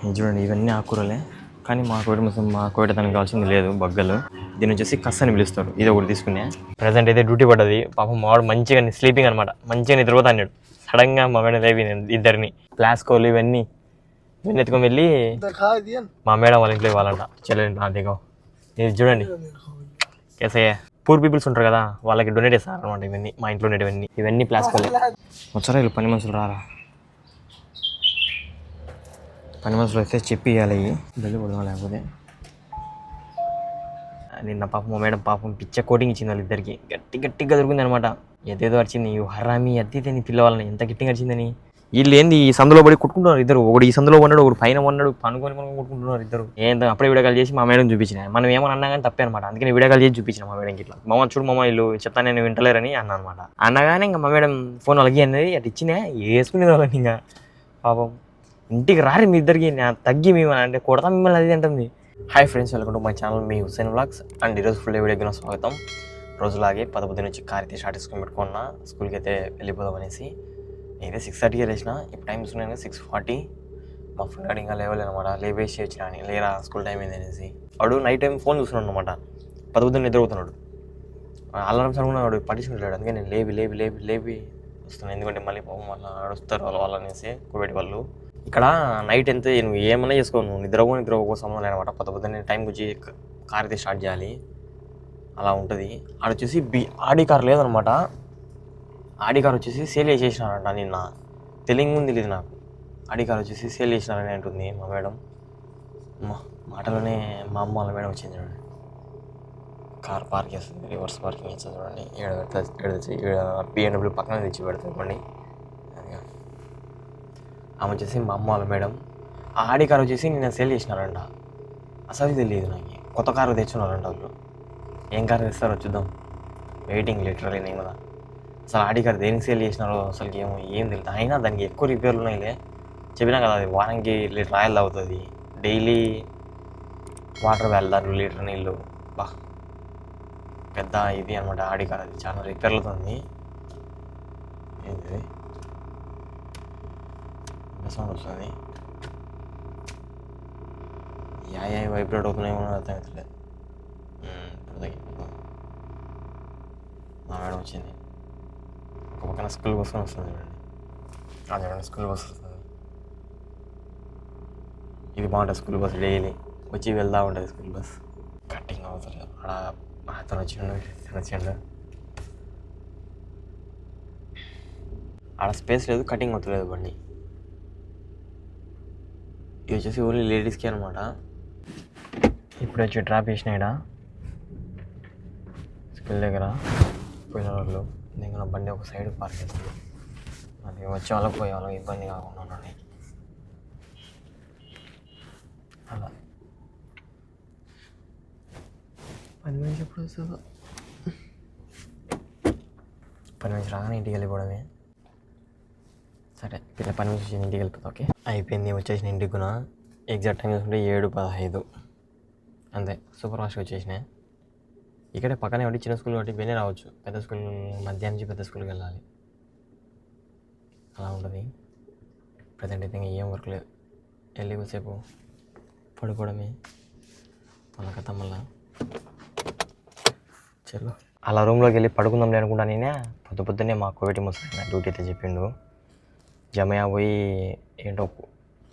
చూడండి ఇవన్నీ ఆకుకూరలే, కానీ మా కోవిడ్ దానికి కావాల్సింది లేదు. బగ్గలు దీని వచ్చేసి కస్ అని పిలుస్తారు. ఇది ఒకటి తీసుకునే. ప్రజెంట్ అయితే డ్యూటీ పడ్డది. పాపం మావాడు మంచిగా స్లీపింగ్ అనమాట, మంచిగా నిద్రపోతా అన్నాడు. సడన్గా మా మేడం లేవి ఇద్దరిని ప్లాస్కోలు ఇవన్నీ ఎత్తుకొని వెళ్ళి మా మేడం వాళ్ళ ఇంట్లో ఇవ్వాలంట. చెల్లెండి నా దిగో. ఇది చూడండి కేసయ్య పూర్ పీపుల్స్ ఉంటారు కదా, వాళ్ళకి డొనేట్ చేస్తారు అనమాట. ఇవన్నీ మా ఇంట్లో ఉండేటివన్నీ, ఇవన్నీ ప్లాస్కోలే. వచ్చారా వీళ్ళు పని మనుషులు రారా? పని మనుషులు అయితే చెప్పి ఇవ్వాలి. బెల్లి కొడదాం లేకపోతే. నిన్న పాపం మా మేడం పాపం పిచ్చ కోటింగ్ ఇచ్చింది వాళ్ళిద్దరికి. గట్టిగా దొరికింది అనమాట. ఏదేదో వచ్చింది హర్రామి అద్దీ తిని పిల్లవాళ్ళని ఎంత గట్టిగా వచ్చిందని. వీళ్ళు ఏంది ఈ సందులో పడి కొట్టుకుంటున్నారు ఇద్దరు. ఒకటి ఈ సందులో ఉన్నాడు, ఒకటి పైన ఉన్నాడు. పనుకొని కొట్టుకుంటున్నారు ఇద్దరు. ఏంటో అప్పుడే వీడియో కాల్ చేసి మా మేడం చూపించిన. మనం ఏమని అన్నా కానీ తప్పే అనమాట. అందుకని వీడియో కాల్ చేసి చూపించిన మా మేడంకి. ఇట్లా మామ చూడు మామ వీళ్ళు చెప్తాను నేను వింటలేరని అన్నా అనమాట. అన్నగానే ఇంకా మా మేడం ఫోన్ వాళ్ళకి అనేది అటు ఇచ్చినా వేసుకునేది వాళ్ళని. ఇంకా పాపం ఇంటికి రారి మీ ఇద్దరికి తగ్గి మేము అంటే కొడతాం మిమ్మల్ని అది అంటుంది. Hi friends, welcome to my channel మీ హుసేన్ వ్లాగ్స్. అండ్ ఈరోజు ఫుల్ వీడియోకి స్వాగతం. రోజులాగే 10 నుంచి కార్ అయితే స్టార్ట్ చేసుకొని పెట్టుకున్నా స్కూల్కి అయితే వెళ్ళిపోదాం అనేసి. నేనైతే 6:30కి లేచిన. ఇప్పుడు టైం చూస్తున్నాను 6:40. మా ఫ్రెండ్ గారు ఇంకా లేవలేదు అనమాట. లేవేసి వచ్చినా అని లేరా స్కూల్ టైం అయింది అనేసి. వాడు నైట్ టైం ఫోన్ చూస్తున్నాడు అనమాట. 10 నిద్రపోతున్నాడు. అల్లారం సరుగున వాడు పట్టించుకుంటాడు. అందుకే నేను లేవి వస్తున్నాను. ఎందుకంటే మళ్ళీ మళ్ళీ నడుస్తారు వాళ్ళు అనేసి కోవిడ్ వాళ్ళు. ఇక్కడ నైట్ ఎంత నువ్వు ఏమన్నా చేసుకో, నువ్వు నిద్రపో సంబంధం లేనమాట. 10 టైంకి వచ్చి కార్ అయితే స్టార్ట్ చేయాలి, అలా ఉంటుంది. ఆడ వచ్చేసి ఆడి కార్ లేదనమాట. ఆడి కార్ వచ్చేసి సేల్ చేసేసినారంట నిన్న. తెలియదు నాకు. ఆడి కార్ వచ్చేసి సేల్ చేసినారని అంటుంది మా మేడం. మాటలోనే మా అమ్మ వాళ్ళ మేడం వచ్చింది చూడండి. కార్ పార్క్ చేస్తుంది, రివర్స్ పార్కింగ్ ఇస్తుంది చూడండి. BMW పక్కన తెచ్చి పెడతాం ఇవ్వండి. ఆమె వచ్చేసి మా అమ్మ వాళ్ళ మేడం. ఆ ఆడి కార్ వచ్చేసి నిన్న సేల్ చేసినారంట. అసలు తెలియదు నాకు. కొత్త కారు తెచ్చున్నారంట వాళ్ళు. ఏం కారు తెస్తారో చూద్దాం. వెయిటింగ్ లిటరలీ నేను కదా. అసలు ఆడి కారు దేనికి సేల్ చేసినారో అసలు ఏం తెలియదు. అయినా దానికి ఎక్కువ రిపేర్లు ఉన్నాయిలే. చెప్పినా కదా, అది వారానికి లీటర్ ఆయిల్ అవుతుంది. డైలీ వాటర్ వెళ్తారు, లీటర్ నీళ్ళు. పెద్ద ఇది అనమాట ఆడి కార్. అది చాలా రిపేర్లతో ఉంది. ఏంటిది సౌండ్ వస్తుంది. వైబ్రేట్ అవుతున్నాయేమో అర్థం అవుతలేదు. మా మేడం వచ్చింది. ఒక పక్కన స్కూల్ బస్ వస్తుంది చూడండి. స్కూల్ బస్ వస్తుంది. ఇది బాగుంటుంది స్కూల్ బస్. డైలీ వచ్చి వెళ్తూ ఉంటుంది స్కూల్ బస్. కట్టింగ్ అవుతుంది అక్కడ. అతను వచ్చిండు. ఆడ స్పేస్ లేదు, కటింగ్ అవుతలేదు బండి. ఇది వచ్చేసి ఓన్లీ లేడీస్కి అనమాట. ఇప్పుడు వచ్చి డ్రాప్ చేసిన ఇక్కడ స్కూల్ దగ్గర పోయిన వాళ్ళు. ఇంకా బండి ఒక సైడ్ పార్క్ చేస్తుంది. అది వచ్చే వాళ్ళకి పోయే వాళ్ళకి ఇబ్బంది కాకుండా ఉండండి. అలా 10 నిమిషం ఎప్పుడు వస్తుందో. 10 నిమిషం రాగానే ఇంటికి వెళ్ళిపోవడమే. సరే పిల్ల 10 నిమిషం ఇంటికి వెళ్ళిపోతా. ఓకే అయిపోయింది. వచ్చేసిన ఇంటికి కూడా ఎగ్జాక్ట్ టైం చూసుకుంటే 7:15 అంతే. సూపర్ ఫాస్ట్గా వచ్చేసినాయి. ఇక్కడే పక్కనే ఒకటి చిన్న స్కూల్ ఒకటి వెళ్ళి రావచ్చు. పెద్ద స్కూల్ మధ్యాహ్నం నుంచి పెద్ద స్కూల్కి వెళ్ళాలి. అలా ఉంటుంది. ప్రజెంట్ అయితే ఇంకా ఏం వర్క్ లేదు. వెళ్ళి కొద్దిసేపు పడుకోవడమే. మళ్ళా కథ మళ్ళా చలో అలా రూమ్లోకి వెళ్ళి పడుకుందాంలే అనుకుంటా. నేనే పొద్దున్నే మా కోవిడ్ ముసలి డ్యూటీ అయితే చెప్పిండు. జమయా పోయి ఏంటో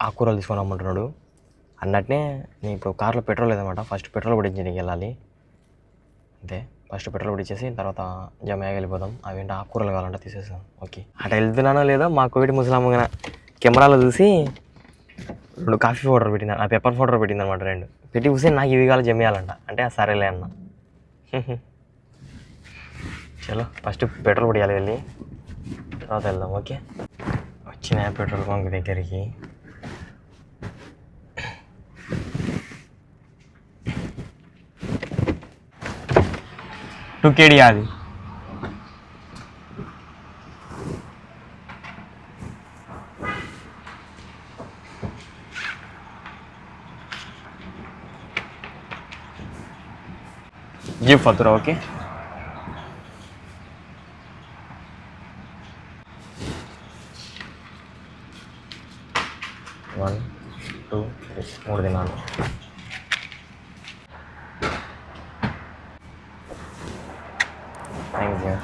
ఆకుకూరలు తీసుకొని రమ్మంటున్నాడు. అన్నట్నే నేను ఇప్పుడు కార్లో పెట్రోల్ లేదన్నమాట. ఫస్ట్ పెట్రోల్ పట్టించడానికి వెళ్ళాలి. అంతే, ఫస్ట్ పెట్రోల్ పట్టించేసి తర్వాత జమయాకి వెళ్ళిపోదాం. అవేంటి ఆకుకూరలు కావాలంటే తీసేస్తాం. ఓకే అటు వెళ్తున్నానో లేదో మా కోవిడ్ ముసలమ్మ కెమెరాలో చూసి 2 కాఫీ పౌడర్ పెట్టింది, ఆ పెప్పర్ పౌడర్ పెట్టింది అనమాట. 2 పెట్టి చూసి నాకు ఇవి కావాలి జమయాలంట. అంటే సరేలే అన్న. చలో ఫస్ట్ పెట్రోల్ పడియాలి, వెళ్ళి తర్వాత వెళ్దాం. ఓకే వచ్చిన పెట్రోల్ బంక్ దగ్గరికి. కేడి అది జీప్ ఫతురా. ఓకే 1 2 3 3 దినాలు. Thank you.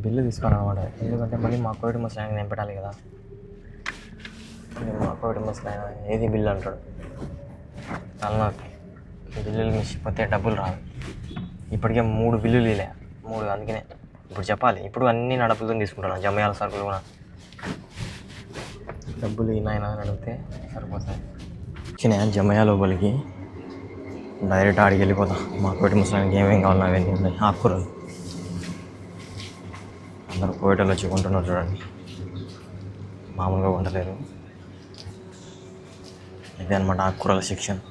బిల్లు తీసుకోను అనమాట, ఎందుకంటే మళ్ళీ మా కోవిడ్ ముసలాయన నేను పెట్టాలి కదా. మా కోవిడ్ ముసలాయన ఏది బిల్లు అంటాడు, తలనొప్పి. బిల్లులు మించిపోతే డబ్బులు రాదు. ఇప్పటికే 3 బిల్లులు ఇలా 3, అందుకనే ఇప్పుడు చెప్పాలి. ఇప్పుడు అన్నీ నా డబ్బులతో తీసుకుంటాను, జమయాల సరుకులు కూడా. డబ్బులు ఈయన అడిగితే సరిపోతాయి. చిన్న జమయా లోపలికి డైరెక్ట్ ఆడికి వెళ్ళిపోతాం. మా కోవిడ్ ముసలానికి ఏమేమి కావాలి అవన్నీ ఉన్నాయి. ఆకుకూరలు అందరూ కోవిటలు వచ్చి కొంటున్నారు చూడండి, మామూలుగా ఉండలేరు. ఇదే అనమాట ఆకుకూరల సెక్షన్.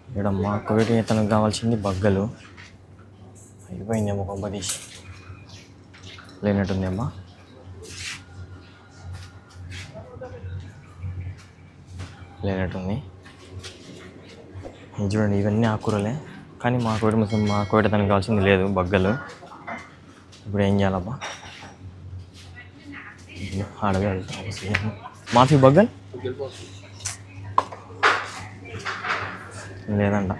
ఇక్కడ మా కోవిడ్ తనకు కావాల్సింది బగ్గలు. అయిపోయిందేమో కొంపదీసి, లేనట్టుందేమ్మా. లేనట్టుంది. చూడండి ఇవన్నీ ఆకుకూరలే, కానీ మా కోవిడ్ తనకు కావాల్సింది లేదు, బగ్గలు. ఇప్పుడు ఏం చేయాలబ్బా, అడగాలి. మాఫీ బగ్గల్ లేదంట,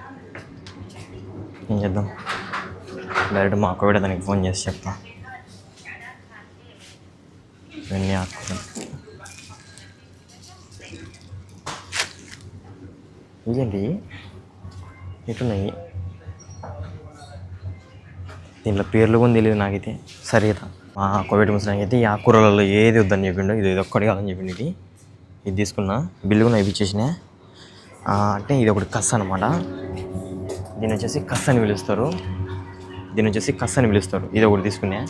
ఏం చేద్దాం. డైరెక్ట్ మా కోవిడ్ తనకి ఫోన్ చేసి చెప్తా. ఇవన్నీ ఆకుకూరలు ఇదేంటి ఎటున్నాయి, దీంట్లో పేర్లు కూడా తెలియదు నాకైతే. సరేదా మా కోవిడ్ ముసలానికి అయితే ఈ ఆకుకూరలలో ఏది వద్దని చెప్పిండు, ఇది ఒక్కటి కాదని చెప్పిండు. ఇది తీసుకున్నా, బిల్లు కూడా ఇప్పించేసిన. అంటే ఇది ఒకటి కస్ అనమాట, దీన్ని వచ్చేసి కస్ అని పిలుస్తారు, దీన్ని వచ్చేసి కస్ అని పిలుస్తారు. ఇది ఒకటి తీసుకున్నా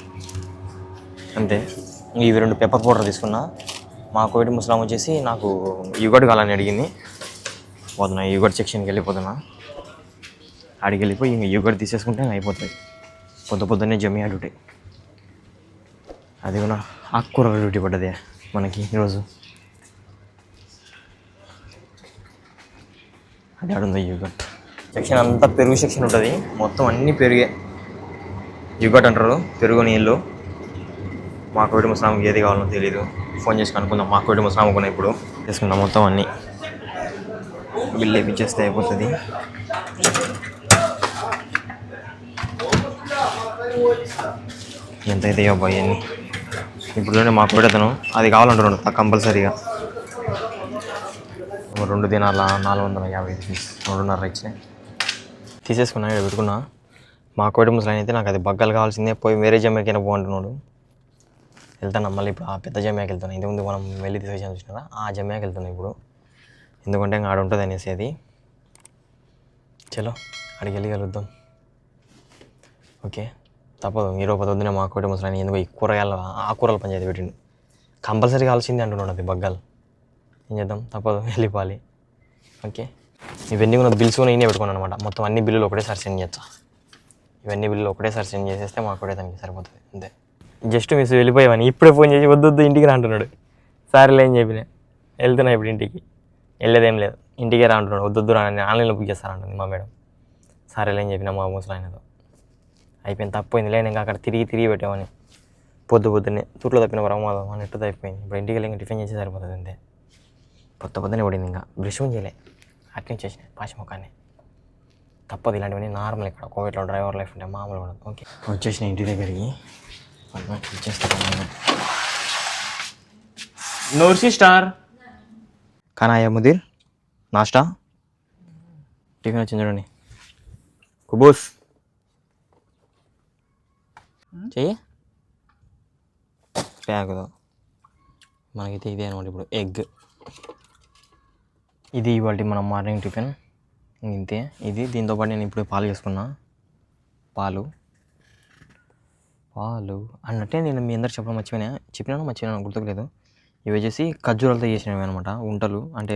అంతే. ఇవి 2 పెప్పర్ పౌడర్ తీసుకున్నా. మా కోవిడ్ ముసలాం వచ్చేసి నాకు యుగట్ కావాలని అడిగింది. పోతున్నా యుగట్ సెక్షన్కి వెళ్ళిపోతున్నా. ఆడికి వెళ్ళిపోయి ఇంక యుగట్ తీసేసుకుంటే అయిపోతుంది. పొద్దున్నే జమియా డ్యూటీ, అది కూడా ఆకుకూరల డ్యూటీ పడ్డదే మనకి ఈరోజు. అది ఆడుందో యుగట్ సెక్షన్ అంతా, పెరుగు సెక్షన్ ఉంటుంది మొత్తం, అన్నీ పెరిగే. యుగట్ అంటారు, పెరుగు నీళ్ళు. మా కోవిడ్ ముసలాంకి ఏది కావాలో తెలీదు, ఫోన్ చేసి కనుక్కుందాం. మా కోవిడ్ ముసలాం అనుకున్నా, ఇప్పుడు తీసుకుందాం మొత్తం అన్నీ. బిల్లు వేయించేస్తే అయిపోతుంది. ఎంత అయితే అబ్బాయి అన్నీ ఇప్పుడు మా కోవిడ్ అతను అది కావాలంటున్నాడు కంపల్సరీగా. 2 దినాల 450 రూపీస్, 2.5 ఇచ్చినాయి. తీసేసుకున్నా, ఇక్కడ పెట్టుకున్నా. మా కోవిడ్ ముసలాయన అయితే నాకు అది బగ్గలు కావాల్సిందే, పోయి వేరే జమ్యాకైనా పోంటున్నాడు. వెళ్తాను మళ్ళీ ఇప్పుడు ఆ పెద్ద జమ్యాకి వెళ్తాను. ఇంతకుముందు మనం వెళ్ళి తీసేసాను చూసినారా, ఆ జమ్యాకి వెళ్తున్నాను ఇప్పుడు. ఎందుకంటే ఇంకా ఆడ ఉంటుంది అనేసి అది. చలో అడిగి వెళ్ళి కలుద్దాం. ఓకే, తప్పదు. ఈరోజు పొద్దున్నే మా కోవిడ్ ముసలాయన ఎందుకో ఈ ఆకుకూరల పంచాయతీ పెట్టిండు. కంపల్సరీ కావాల్సిందే అంటున్నాడు అది బగ్గాలు. ఏం చేద్దాం, తప్పదు, వెళ్ళిపోవాలి. ఓకే, ఇవన్నీ కూడా బిల్స్ కూడా నేనే పెట్టుకున్నాను అనమాట. మొత్తం అన్ని బిల్లులు ఒకటేసారి సెండ్ చేయొచ్చా. ఇవన్నీ బిల్లులు ఒకటేసారి సెండ్ చేసేస్తే మా కోవిడ్ దానికి సరిపోతుంది అంతే. జస్ట్ మిస్ వెళ్ళిపోయావని ఇప్పుడే ఫోన్ చేసి వద్దు ఇంటికి రా అంటున్నాడు. సరేలే అని చెప్పిన, వెళ్తున్నా ఇప్పుడు ఇంటికి. వెళ్ళేదేం లేదు, ఇంటికే రా అంటున్నాడు. వద్దు రా, నేను ఆన్లైన్లో బుక్ చేస్తానంటుంది మా మేడం. సరేలే అని చెప్పిన మా ముసలాయనతో. అయిపోయింది, తప్పిపోయింది. లేదు ఇంకా అక్కడ తిరిగి పెట్టామని పొద్దున్నే తూట్లో తప్పిన ప్రమాదం అని ఎట్టు అయిపోయింది. ఇప్పుడు ఇంటికి వెళ్ళి ఇంకా టిఫిన్ చేసి సరిపోతుంది అంతే. పొద్దున్నే పడింది, ఇంకా బ్రష్ చేయలే, అట్నే చేసిన పాచి ముఖాన్ని. తప్పదు, ఇలాంటివన్నీ నార్మల్. ఇక్కడ కోవిడ్లో డ్రైవర్ లైఫ్ ఉంటే మామూలు కూడా. ఓకే, వచ్చేసిన ఇంటి దగ్గరికి. నూర్ సిస్టర్ ఖానా ముదీర్, నాష్టా, టిఫిన్ వచ్చింది చూడండి. కుబూస్ చెయ్యి, ప్యాకుదో. మనకైతే ఇదే అనమాట ఇప్పుడు ఎగ్. ఇది ఇవాళ మనం మార్నింగ్ టిఫిన్ ఇంతే. ఇది దీంతోపాటు నేను ఇప్పుడు పాలు చేసుకున్నా. పాలు అన్నట్టే నేను మీ అందరు మర్చిపోయినాను గుర్తుకులేదు. ఇవి వచ్చేసి ఖర్జూరాలతో చేసినవి అనమాట, ఉంటలు. అంటే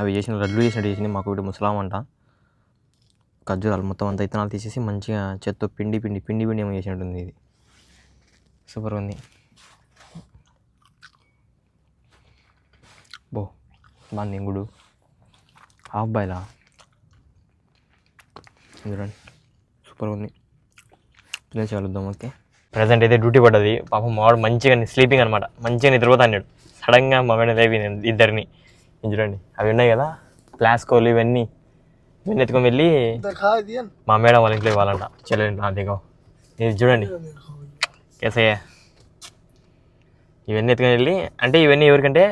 అవి చేసిన లడ్లు చేసినట్టు చేసింది మాకు వీటి ముసలాం అంట. ఖర్జూరాలు మొత్తం అంత ఇత్తనాలు తీసేసి మంచిగా చేత్తో పిండి ఏమో చేసినట్టుంది. ఇది సూపర్ ఉంది. బాగుంది. ఇంగుడు హాఫ్ బాయిలా చూడండి, సూపర్ ఉంది. తినేసి కలుద్దాం. ఓకే, ప్రజెంట్ అయితే డ్యూటీ పడ్డది. పాపం మావాడు మంచిగా స్లీపింగ్ అనమాట, మంచిగా నిద్రపోతా అన్నాడు. సడన్గా మా మేడం లేవి ఇద్దరిని చూడండి అవి ఉన్నాయి కదా ప్లాస్కోలు ఇవన్నీ ఎత్తుకొని వెళ్ళి మా మేడం వాళ్ళ ఇంట్లో ఇవ్వాలంట చెల్లెండి అదిగో ఇది చూడండి కేసయ్య ఇవన్నీ ఎత్తుకొని వెళ్ళి అంటే ఇవన్నీ ఎవరికంటే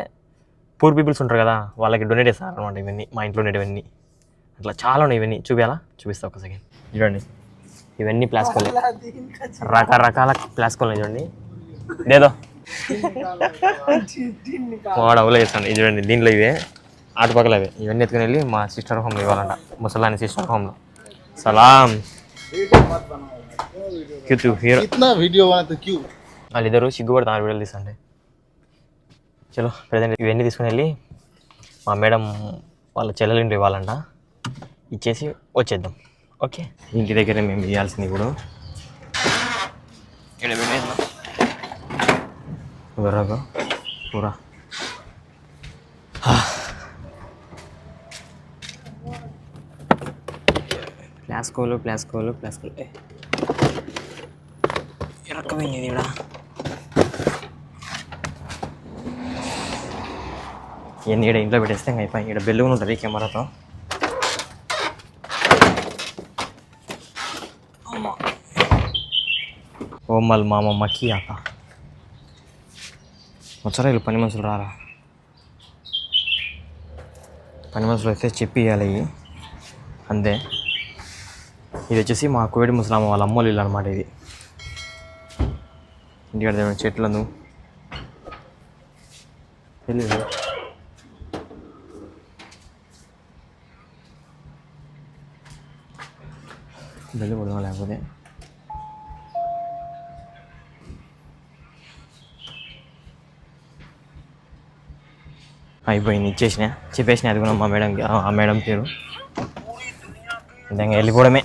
పూర్ పీపుల్స్ ఉంటారు కదా వాళ్ళకి డొనేట్ చేస్తారు అనమాట ఇవన్నీ మా ఇంట్లో ఉండేవన్నీ అట్లా చాలా ఉన్నాయి ఇవన్నీ చూపిస్తా ఒక సెకండ్ చూడండి ఇవన్నీ ప్లాస్కోలే రకరకాల ప్లాస్కోలు చూడండి లేదో వాడు అవలో చేస్తాను ఇది చూడండి దీంట్లో ఇవే ఆటుపక్కల అవే ఇవన్నీ ఎత్తుకుని వెళ్ళి మా సిస్టర్ హోమ్లో ఇవ్వాలంట ముసలాని సిస్టర్ హోమ్లో సలాం హీరో వాళ్ళిద్దరు సిగ్గుపడతాను వీడియోలు తీసండి చలో ప్రజెంట్ ఇవన్నీ తీసుకుని వెళ్ళి మా మేడం వాళ్ళ చెల్లెలింటి ఇవ్వాలంట ఇచ్చేసి వచ్చేద్దాం ఓకే ఇంటి దగ్గర మేము ఇవ్వాల్సింది ఇప్పుడు కూరగా కూర ప్లాస్కోలు రకమైంది ఇది కూడా ఇవన్నీ ఇక్కడ ఇంట్లో పెట్టేస్తే ఇంకా అయిపోయి ఇక్కడ బెల్లు ఉంటుంది కెమెరాతో ఓమ్మల్ మామ మక్కి ఆక వచ్చారా వీళ్ళు పని మనుషులు రారా పని మనుషులు అయితే చెప్పి ఇవ్వాలి అంతే ఇది వచ్చేసి మా కోవిడ్ ముసలామ వాళ్ళ అమ్మోళ్ళు ఇల్లు అనమాట ఇది ఇంటికాడ చెట్లను తెలియదు బెల్లి కొడదాం లేకపోతే అయిపోయింది చెప్పేసిన అది కూడా మా మేడంకి ఆ మేడం పేరు ఇంకా వెళ్ళిపోవడమే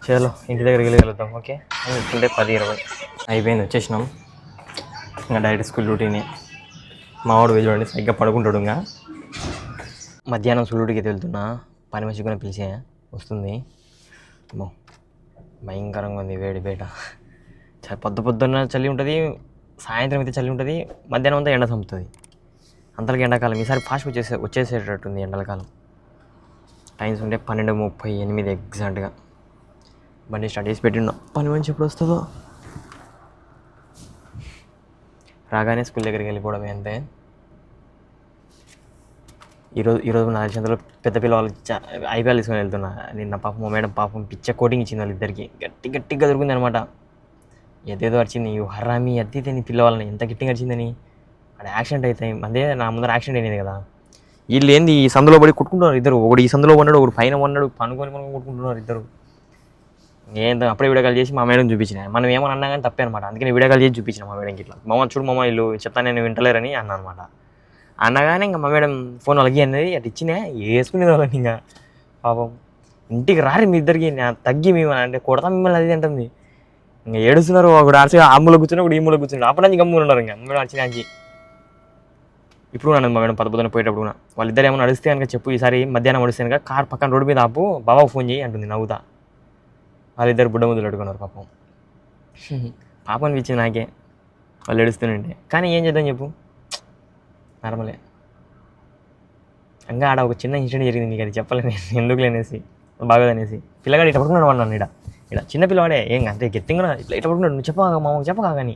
చలో ఇంటి దగ్గరికి వెళ్ళగలుగుతాం ఓకే చూసుకుంటే 10-20 అయిపోయింది వచ్చేసినాం ఇంకా డైరెక్ట్ స్కూల్ డ్యూటీని మావాడు వెళ్ళి సరిగ్గా పడుకుంటాడు ఇంకా మధ్యాహ్నం స్కూల్ డ్యూటీకి వెళ్తున్నా పని మనిషి కూడా పిలిచే వస్తుంది భయంకరంగా ఉంది వేడి బయట పొద్దున్న చలి ఉంటుంది సాయంత్రం అయితే చలి ఉంటుంది మధ్యాహ్నం అంతా ఎండ చంపుతుంది అంతలోకి ఎండాకాలం ఈసారి ఫాస్ట్ వచ్చేసేటట్టుంది ఎండాకాలం టైమ్స్ ఉంటే 12:38 ఎగ్జాక్ట్గా బండి స్టార్ట్ చేసి పెట్టినా పని మంచి ఎప్పుడు వస్తుందో రాగానే స్కూల్ దగ్గరికి వెళ్ళిపోవడమే అంతే ఈరోజు నా చంద్రలో పెద్ద పిల్లవాళ్ళు ఐపీఎల్ తీసుకొని వెళ్తున్నా నిన్న పాపం మా మేడం పాపం పిచ్చ కోటింగ్ ఇచ్చింది వాళ్ళిద్దరికి గట్టిగా దొరికింది అనమాట ఏదేదో వచ్చింది హర్రామి అద్దీతే నీ పిల్లవాళ్ళని ఎంత గట్టిగా వచ్చిందని అక్కడ యాక్సిడెంట్ అవుతాయి అదే నా ముందర యాక్సిడెంట్ అయింది కదా వీళ్ళు ఏంది ఈ సందులో పడి కొట్టుకుంటున్నారు ఇద్దరు ఒకటి ఈ సందులో ఉన్నాడు ఒకటి పైన ఉన్నాడు పనుకొని కొట్టుకుంటున్నారు ఇద్దరు ఏందో అప్పుడే వీడియో కాల్ చేసి మా మేడం చూపించిన మనం ఏమని అన్నా కానీ తప్పే అనమాట అందుకని వీడియో కాల్ చేసి చూపించిన మా మేడంకి ఇట్లా చూడు మామ వీళ్ళు చెప్తాను నేను వింటలేరని అన్నా అనమాట అన్నగానే ఇంకా మా మేడం ఫోన్ వాళ్ళకి అనేది అటు ఇచ్చినా వేసుకునేది వాళ్ళని ఇంకా పాపం ఇంటికి రారి మీ ఇద్దరికి తగ్గి మేము అంటే కొడతాం మిమ్మల్ని అది అంటుంది ఇంకా ఏడుస్తున్నారు ఒకడు ఆర్చి ఆ మూల కూర్చుని ఒకటి ఈ మూల కూర్చుని అప్పటి గమ్ములు ఉన్నారు ఇంకా మేడం వచ్చినాకి ఇప్పుడు నన్ను మా మేడం పొద్దున పోయేటప్పుడు వాళ్ళిద్దరు ఏమైనా నడిస్తే కనుక చెప్పు ఈసారి మధ్యాహ్నం నడిస్తే కనుక కార్ పక్కన రోడ్డు మీద ఆపు బాబాకు ఫోన్ చేయి అంటుంది నవ్వుతా వాళ్ళిద్దరు బుడ్డ ముద్దులు అడుగున్నారు పాపం అనిపించింది నాకే వాళ్ళు ఏడుస్తుంటే కానీ ఏం చేద్దాం చెప్పు నార్మలే ఇంకా ఆడ ఒక చిన్న ఇన్సిడెంట్ జరిగింది నీకు అది చెప్పలేని ఎందుకు లేనేసి బాగోదనేసి పిల్లగాడు ఇట్లా పడుకున్నాడు అన్నాను ఇక్కడ చిన్న పిల్లవాడే ఏం అంతే గెత్తింగ్ కూడా ఇట్లా పడుకున్నాడు నువ్వు చెప్పగా మామూలు చెప్పగా కానీ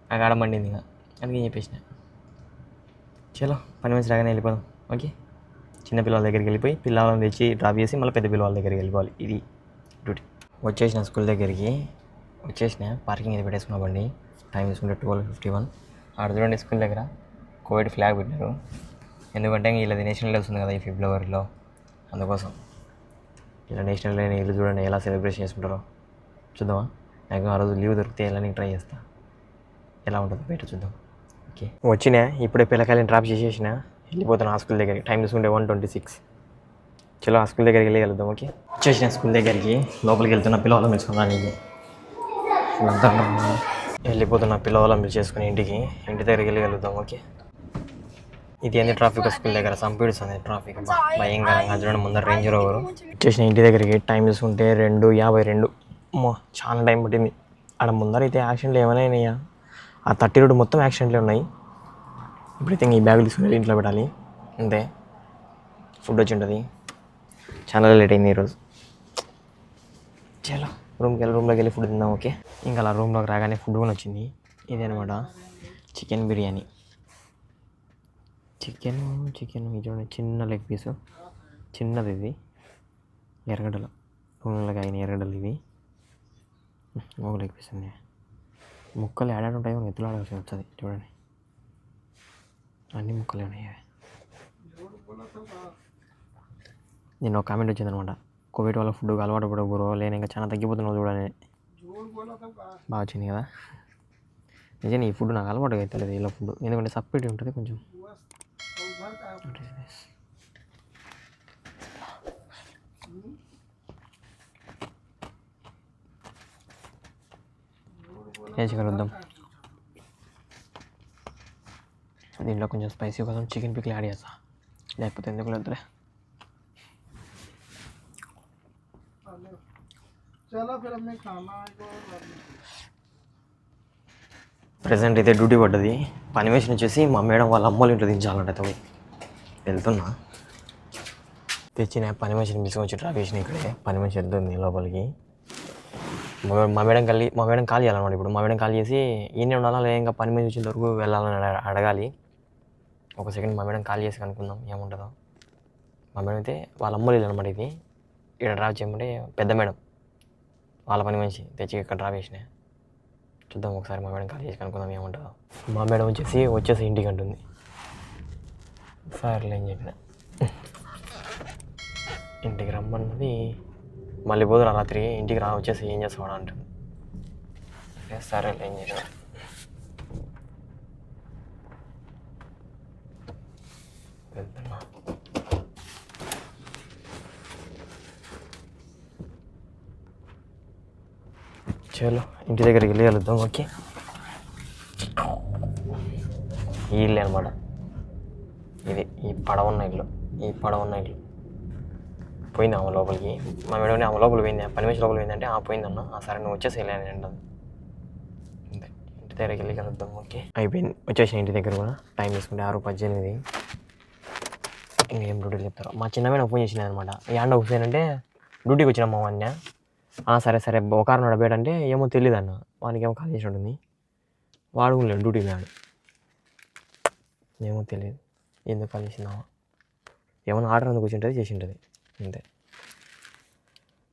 నాకు ఆడమండింది ఇంకా అందుకేం చెప్పేసిన చలో పని మంచి రాగానే వెళ్ళిపోదాం ఓకే చిన్న పిల్లల దగ్గరికి వెళ్ళిపోయి పిల్లలను తెచ్చి డ్రాప్ చేసి మళ్ళీ పెద్ద పిల్లల దగ్గరికి వెళ్ళిపోవాలి ఇది డ్యూటీ వచ్చేసిన స్కూల్ దగ్గరికి పార్కింగ్ ఇది పెట్టేసుకున్నా బండి టైం తీసుకుంటే 12:51 ఆడ చూడండి స్కూల్ దగ్గర కోవిడ్ ఫ్లాగ్ పెట్టారు ఎందుకంటే వీళ్ళది నేషనల్ డే వస్తుంది కదా ఈ ఫిబ్రవరిలో అందుకోసం ఇలా నేషనల్ డే వీళ్ళు చూడండి ఎలా సెలబ్రేషన్ చేసుకుంటారో చూద్దామా నాకు ఆ రోజు లీవ్ దొరికితే వెళ్ళడానికి ట్రై చేస్తా ఎలా ఉంటుందో బయట చూద్దాం ఓకే వచ్చినా ఇప్పుడే పిల్లకాయలని డ్రాప్ చేసేసిన వెళ్ళిపోతాను ఆ స్కూల్ దగ్గరికి టైం చూసుకుంటే 1:26 చలో ఆ స్కూల్ దగ్గరికి వెళ్ళగలుగుతాం ఓకే వచ్చేసిన స్కూల్ దగ్గరికి లోపలికి వెళ్తున్న పిల్లవాళ్ళని పిలుచుకున్నాను వెళ్ళిపోతున్న పిల్లవాళ్ళని పిలిచేసుకుని ఇంటి దగ్గరికి వెళ్ళగలుగుతాం ఓకే ఇది అన్ని ట్రాఫిక్ స్కూల్ దగ్గర సంపీడుస్తుంది ట్రాఫిక్ భయంకరంగా చూడండి ముందర రేంజ్ రోవర్ వచ్చేసిన ఇంటి దగ్గరికి టైం చూసుకుంటే 2:52 అమ్మో చాలా టైం పట్టింది. ఆడ ముందర అయితే యాక్సిడెంట్లు ఏమైనా అయినాయా? ఆ 30 రోడ్డు మొత్తం యాక్సిడెంట్లే ఉన్నాయి. ఇప్పుడైతే ఈ బ్యాగులు తీసుకుని వెళ్ళి ఇంట్లో పెట్టాలి. అంతే, ఫుడ్ వచ్చి ఉంటుంది. చాలా లేట్ అయింది ఈరోజు. చలో రూమ్లోకి వెళ్ళి ఫుడ్ తిందాం. ఓకే, ఇంకా అలా రూమ్లోకి రాగానే ఫుడ్ కూడా వచ్చింది. ఇదనమాట చికెన్ బిర్యానీ. చికెన్ ఇది చూడండి, చిన్న లెగ్ పీసు, చిన్నది ఇది. ఎర్రగడ్డలు, రూమ్లోకి అయిన ఎర్రగడ్డలు ఇవి. ఒక లెగ్ పీస్ అండి. ముక్కలు ఏడాడు ఉంటాయో ఎత్తులు ఆడాల్సి వస్తుంది. చూడండి, అన్ని ముక్కలు ఉన్నాయి. నేను ఒక కామెంట్ వచ్చిందనమాట, కోవిడ్ వల్ల ఫుడ్ అలవాటు కూడా గురో లేని ఇంకా చాలా తగ్గిపోతున్నావు చూడని. బాగా వచ్చింది కదా. నిజంగా ఈ ఫుడ్ నాకు అలవాటు అవుతలేదు ఇలా ఫుడ్, ఎందుకంటే సపరేట్ ఉంటుంది కొంచెం. వేసుకలుద్దాం. దీంట్లో కొంచెం స్పైసీ కోసం చికెన్ పిక్లు యాడ్ చేస్తా, లేకపోతే ఎందుకు వద్దులే. ప్రజెంట్ అయితే డ్యూటీ పడ్డది. పని వేసిన వచ్చేసి మా మేడం వాళ్ళ అమ్మలు ఇంట్లో దించాలంటే పోయి వెళ్తున్నా. తెచ్చిన పని మనిషిని పిలుచుకొచ్చి డ్రాప్ చేసిన ఇక్కడే. పని మనిషి వెళ్తుంది లోపలికి. మా మేడం కాల్ చేయాలన్నమాట. ఇప్పుడు మా మేడం కాల్ చేసి ఈయనే ఉండాలా లేదా ఇంకా పని మనిషి వచ్చేంత వరకు వెళ్ళాలని అడగాలి. ఒక సెకండ్ మా మేడం కాల్ చేసి కనుక్కుందాం ఏముంటుందో. మా మేడం అయితే వాళ్ళ అమ్మలు ఇల్లు అనమాట. ఇది ఇక్కడ డ్రాప్ చేయమంటే పెద్ద మేడం వాళ్ళ పని మనిషి తెచ్చి ఇక్కడ డ్రాప్ చేసిన. చూద్దాం ఒకసారి మా మేడం కాల్ చేసి కనుక్కుందాం ఏముంటుందో. మా మేడం వచ్చేసి ఇంటికి అంటుంది. సర్లే అని చెప్పిన. ఇంటికి రమ్మన్నది. మళ్ళీ పోదురా రాత్రి ఇంటికి వచ్చేసి ఏం చేస్తావాడు అంటుంది. సరేలే ఏం చేసిన. వెళ్తున్నా. చలో ఇంటి దగ్గరికి వెళ్ళి వెళ్దాం. ఓకే, ఈ ఇల్లు అనమాట. ఇది ఈ పడవున్న ఇల్లు. పోయింది ఆమె లోపలికి. మా మేడం ఆమె లోపలికి పోయింది, పని మనిషి లోపలికి పోయిందంటే పోయిందన్న. సరే నువ్వు వచ్చేసి వెళ్ళాను అంటుంది. అంతే, ఇంటి దగ్గరికి వెళ్ళి కలుద్దాం. ఓకే, అయిపోయింది. వచ్చేసిన ఇంటి దగ్గర కూడా. టైం తీసుకుంటే 6:18. ఇంకేం డ్యూటీలు చెప్తారు. మా చిన్న మేడం ఫోన్ చేసినది అనమాట. యాండ హుసేన్ అంటే డ్యూటీకి వచ్చినా మా అన్న. సరే ఒక కారణం అడబేటంటే ఏమో తెలియదు అన్న. వానికి ఏమో కాల్ చేసి ఉంటుంది. వాడు లేదు డ్యూటీ నాడు. ఏమో తెలియదు ఎందుకు కాల్ చేసినావా, ఏమైనా ఆర్డర్ అందుకు వచ్చింటుంది చేసి ఉంటుంది. అంతే.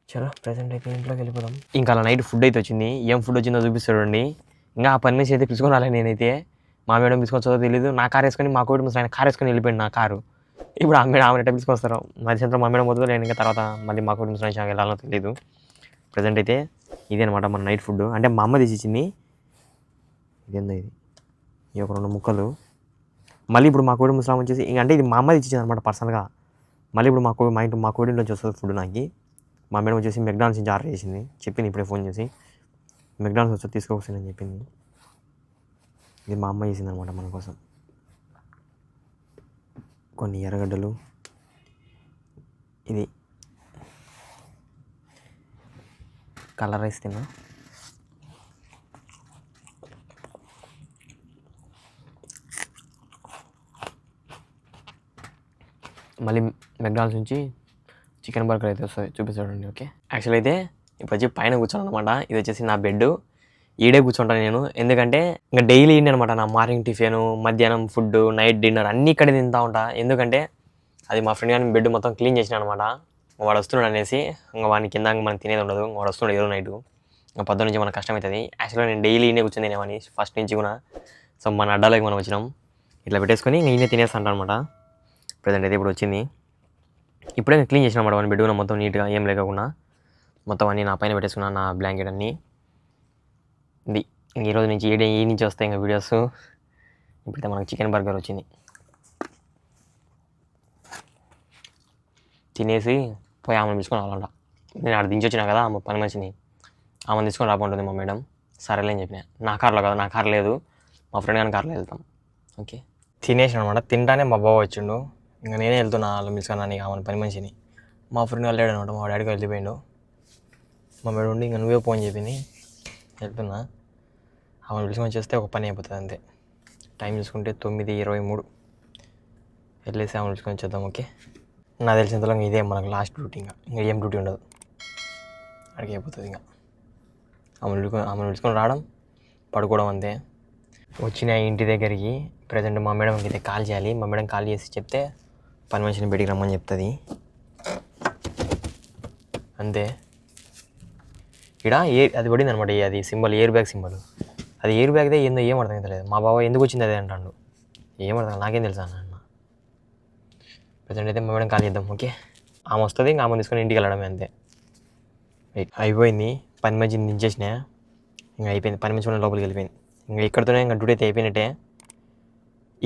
చలో ప్రజెంట్ అయితే ఇంట్లోకి వెళ్ళిపోదాం. ఇంకా అలా నైట్ ఫుడ్ అయితే వచ్చింది. ఏం ఫుడ్ వచ్చిందో చూపిస్తాడండి. ఇంకా ఆ పని నుంచి అయితే పిలుచుకొని రాలే. నేనైతే మా మేడం పిలుచుకొచ్చో తెలియదు. నా కారు వేసుకొని మా కోవిడ్ ముసలి ఆయన కారు వేసుకొని వెళ్ళిపోయింది నా కారు. ఇప్పుడు ఆమె ఎట్లా పిలుచుకొస్తారు. మధ్యాహ్నం మా మేడం వద్దు, నేను ఇంకా తర్వాత మళ్ళీ మా కోవిడ్ ముసలి ఆయన వెళ్ళాలో తెలియదు. ప్రజెంట్ అయితే ఇదే అనమాట మన నైట్ ఫుడ్. అంటే మా అమ్మ తీసిచ్చింది. ఇదేందో ఇది ఒక 2 ముక్కలు. మళ్ళీ ఇప్పుడు మా కోవిడ్ ముసలాం వచ్చేసి అంటే ఇది మా అమ్మ తెచ్చిచ్చింది అనమాట పర్సనల్గా. మళ్ళీ ఇప్పుడు మా కోవిడ్ నుంచి వస్తుంది ఫుడ్ నాకు. మా మేడం వచ్చేసి మెక్డానల్డ్స్ నుంచి ఆర్డర్ చేసింది. చెప్పింది ఇప్పుడే ఫోన్ చేసి మెక్డానల్డ్స్ వచ్చి తీసుకోవచ్చిందని చెప్పింది. ఇది మా అమ్మ చేసింది అనమాట మన కోసం. కొన్ని ఎర్రగడ్డలు, ఇది కలర్ రైస్ తిన్నా. మళ్ళీ మెక్డానల్డ్స్ నుంచి చికెన్ బర్గర్ అయితే వస్తుంది, చూపిస్తాడండి. ఓకే, యాక్చువల్ అయితే ఇప్పుడు వచ్చి పైన కూర్చోను అనమాట. ఇది వచ్చేసి నా బెడ్. ఈడే కూర్చుంటాను నేను. ఎందుకంటే ఇంకా డైలీ ఈడే అనమాట. నా మార్నింగ్ టిఫిన్, మధ్యాహ్నం ఫుడ్, నైట్ డిన్నర్ అన్నీ ఇక్కడే తింటా ఉంటా. ఎందుకంటే అది మా ఫ్రెండ్ కానీ బెడ్ మొత్తం క్లీన్ చేసిన అనమాట. వాడు వస్తున్నాడు అనేసి ఇంకా వాడిని కింద మనం తినేది ఉండదు. వాడు వస్తున్నాడు ఏదో నైట్. ఇంకా పొద్దు నుంచి మనకు కష్టమవుతుంది. యాక్చువల్గా నేను డైలీ ఈయనే కూర్చొని తినేవాడిని ఫస్ట్ నుంచి కూడా. సో మన అడ్డాలోకి మనం వచ్చినాం. ఇట్లా పెట్టేసుకొని ఈయనే తినేస్తాంట అనమాట. ప్రజెంట్ అయితే ఇప్పుడు వచ్చింది. ఇప్పుడే క్లీన్ చేసిన అనమాట. వాడిని బెడ్ కూడా మొత్తం నీట్గా ఏం లేకుండా మొత్తం అన్నీ నా పైన పెట్టేసుకున్నాను, నా బ్లాంకెట్ అన్నీ. ఇది ఈరోజు నుంచి ఈ నుంచి వస్తాయి ఇంకా వీడియోస్. ఇప్పుడైతే మనకు చికెన్ బర్గర్ వచ్చింది. తినేసి పోయి ఆమెను తీసుకొని రావాలంట. నేను అక్కడ దించి వచ్చినా కదా ఆమె పని మనిషిని, ఆమెను తీసుకొని రాకుంటుంది మా మేడం. సరేలే అని చెప్పిన. నా కార్లో కదా, నా కార్ లేదు, మా ఫ్రెండ్ కానీ కార్లో వెళ్తాం. ఓకే, తినేసిన అనమాట. తింటానే మా బావ వచ్చిండు. ఇంకా నేనే వెళ్తున్నా వాళ్ళు పిలుచుకున్నాను ఆమెను పని మనిషిని. మా ఫ్రెండ్ వెళ్ళాడు అనమాట. మా డాడీకి వెళ్ళిపోయిండు. మా మేడం ఉండి ఇంకా నువ్వే ఫోన్ చెప్పింది వెళ్తున్నా ఆమెను పిలుచుకొని చేస్తే ఒక పని అయిపోతుంది అంతే. టైం చూసుకుంటే 9:23 వెళ్ళేసి ఆమెను పిలుచుకొని చేద్దాం. ఓకే, నాకు తెలిసినంతలో ఇదే మనకు లాస్ట్ డ్యూటీ. ఇంకా ఏం డ్యూటీ ఉండదు, అడిగి అయిపోతుంది. ఇంకా ఆమెను పిలుచుకొని రావడం, పడుకోవడం అంతే. వచ్చిన ఇంటి దగ్గరికి ప్రజెంట్ మా మేడంకి అయితే కాల్ చేయాలి. మా మేడం కాల్ చేసి చెప్తే పని మనిషిని బయటికి రమ్మని చెప్తుంది అంతే. ఇక్కడ అది పడింది అనమాట, అది సింబల్ ఎయిర్ బ్యాగ్ సింబల్. అది ఎయిర్ బ్యాగ్దే ఏందో ఏం అర్థం అవుతలేదు. మా బావ ఎందుకు వచ్చింది అదే అంటాడు, ఏం అర్థం నాకేం తెలుసా అన్న. ప్రజెంట్ అయితే మా మేడం కాల్ చేద్దాం. ఓకే, ఆమె వస్తుంది, ఇంకా ఆమె తీసుకొని ఇంటికి వెళ్ళడమే అంతే. అయిపోయింది, పని మంచిని దించేసిన, ఇంకా అయిపోయింది. పని మంచి లోపలికి వెళ్ళిపోయింది. ఇంకా ఇక్కడితోనే ఇంకా డ్యూటీ అయితే అయిపోయినట్టే.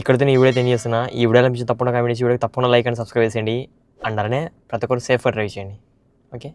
ఇక్కడితోనే ఈ వీడియో ఏం చేస్తున్నా. ఈ వీడియో అనిపించి తప్పకుండా కామెంట్ చేసి, వీడియోకి తప్పకుండా లైక్ అండ్ సబ్స్క్రైబ్ చేసేయండి. అండ్ అలానే ప్రతి ఒక్కరు సేఫ్గా డ్రైవ్ చేయండి. ఓకే.